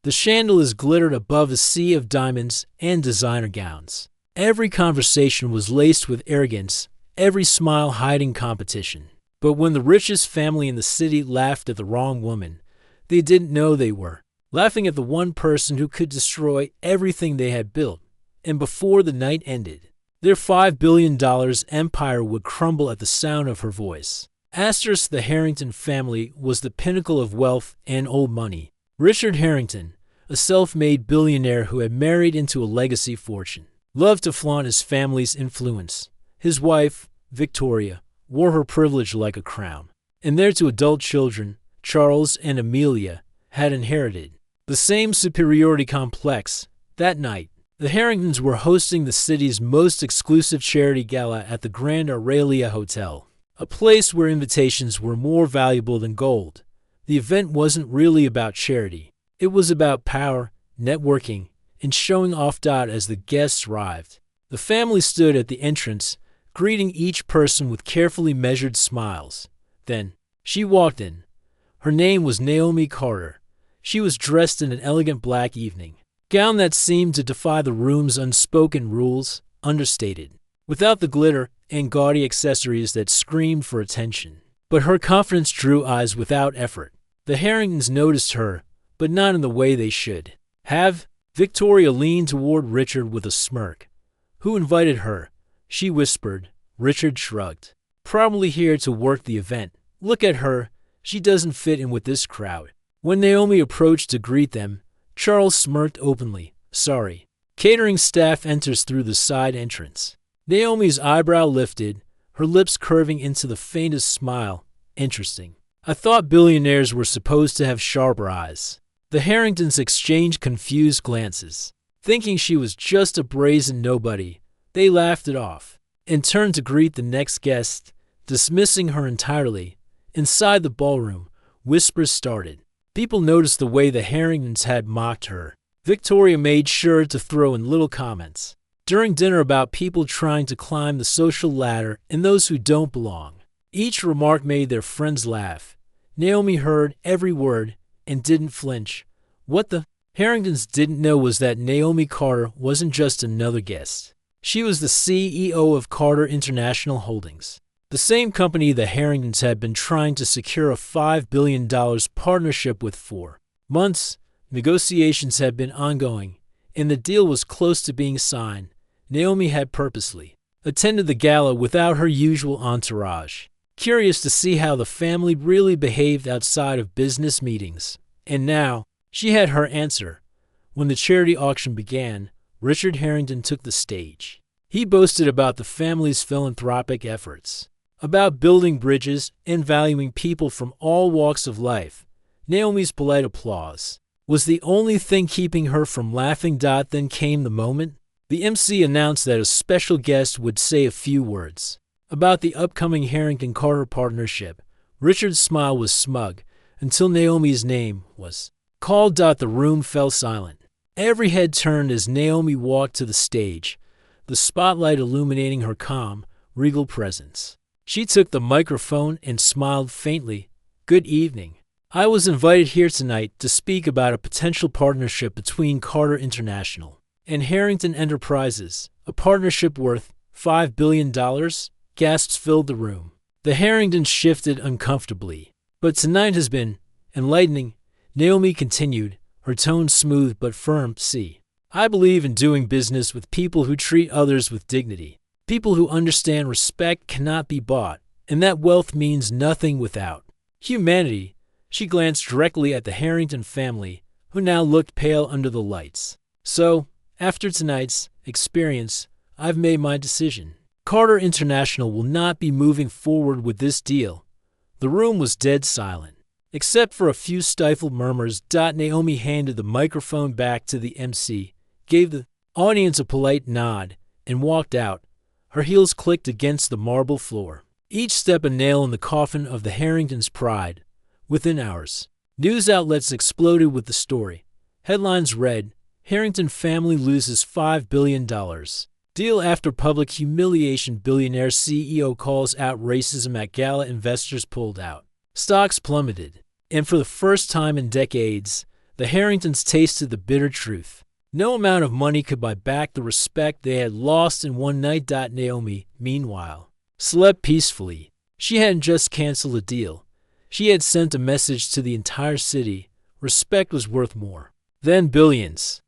The chandeliers glittered above a sea of diamonds and designer gowns. Every conversation was laced with arrogance, every smile hiding competition. But when the richest family in the city laughed at the wrong woman, they didn't know they were laughing at the one person who could destroy everything they had built. And before the night ended, their $5 billion empire would crumble at the sound of her voice. Asterisk, the Harrington family was the pinnacle of wealth and old money. Richard Harrington, a self-made billionaire who had married into a legacy fortune, loved to flaunt his family's influence. His wife, Victoria, wore her privilege like a crown, and their two adult children, Charles and Amelia, had inherited the same superiority complex. That night, the Harringtons were hosting the city's most exclusive charity gala at the Grand Aurelia Hotel, a place where invitations were more valuable than gold. The event wasn't really about charity. It was about power, networking, and showing off. As the guests arrived, the family stood at the entrance, greeting each person with carefully measured smiles. Then, she walked in. Her name was Naomi Carter. She was dressed in an elegant black evening gown that seemed to defy the room's unspoken rules, understated, without the glitter and gaudy accessories that screamed for attention. But her confidence drew eyes without effort. The Harringtons noticed her, but not in the way they should have. Victoria leaned toward Richard with a smirk. "Who invited her?" she whispered. Richard shrugged. "Probably here to work the event. Look at her. She doesn't fit in with this crowd." When Naomi approached to greet them, Charles smirked openly. "Sorry." Catering staff enters through the side entrance. Naomi's eyebrow lifted, her lips curving into the faintest smile. "Interesting. I thought billionaires were supposed to have sharper eyes." The Harringtons exchanged confused glances. Thinking she was just a brazen nobody, they laughed it off and turned to greet the next guest, dismissing her entirely. Inside the ballroom, whispers started. People noticed the way the Harringtons had mocked her. Victoria made sure to throw in little comments during dinner about people trying to climb the social ladder and those who don't belong. Each remark made their friends laugh. Naomi heard every word and didn't flinch. What the Harringtons didn't know was that Naomi Carter wasn't just another guest. She was the CEO of Carter International Holdings, the same company the Harringtons had been trying to secure a $5 billion partnership with for months. Negotiations had been ongoing, and the deal was close to being signed. Naomi had purposely attended the gala without her usual entourage, curious to see how the family really behaved outside of business meetings. And now, she had her answer. When the charity auction began, Richard Harrington took the stage. He boasted about the family's philanthropic efforts, about building bridges and valuing people from all walks of life. Naomi's polite applause was the only thing keeping her from laughing. Then came the moment. The MC announced that a special guest would say a few words about the upcoming Harrington-Carter partnership. Richard's smile was smug until Naomi's name was called. The room fell silent. Every head turned as Naomi walked to the stage, the spotlight illuminating her calm, regal presence. She took the microphone and smiled faintly. "Good evening. I was invited here tonight to speak about a potential partnership between Carter International and Harrington Enterprises, a partnership worth $5 billion. Gasps filled the room. The Harringtons shifted uncomfortably. "But tonight has been enlightening," Naomi continued, her tone smooth but firm. "See, I believe in doing business with people who treat others with dignity, people who understand respect cannot be bought, and that wealth means nothing without humanity." She glanced directly at the Harrington family, who now looked pale under the lights. "So, after tonight's experience, I've made my decision. Carter International will not be moving forward with this deal." The room was dead silent, except for a few stifled murmurs. Naomi handed the microphone back to the MC, gave the audience a polite nod, and walked out. Her heels clicked against the marble floor, each step a nail in the coffin of the Harringtons' pride. Within hours, news outlets exploded with the story. Headlines read, "Harrington family loses $5 billion. Deal after public humiliation. Billionaire CEO calls out racism at Gala. Investors pulled out." Stocks plummeted, and for the first time in decades, The Harringtons tasted the bitter truth. No amount of money could buy back the respect they had lost in one night. Naomi, meanwhile, slept peacefully. She hadn't just canceled a deal. She had sent a message to the entire city. Respect was worth more than billions.